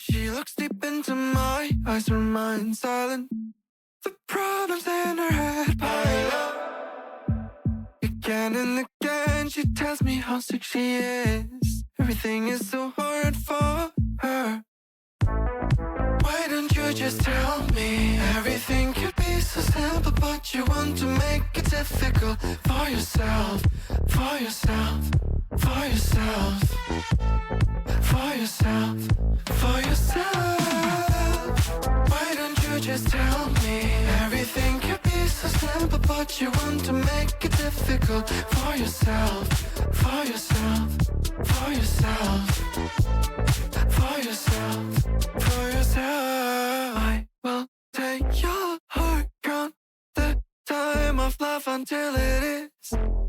She looks deep into my eyes, remain silent. The problems in her head pile up. Again and again she tells me how sick she is. Everything is so hard for her. Why don't you just tell me? Everything could be so simple, but you want to make it difficult for yourself, for yourself, for yourself, for yourself, for yourself. Why don't you just tell me? Everything could be so simple, but you want to make it difficult for yourself, for yourself, for yourself, for yourself, for yourself. I will take your heart, count the time of love until it is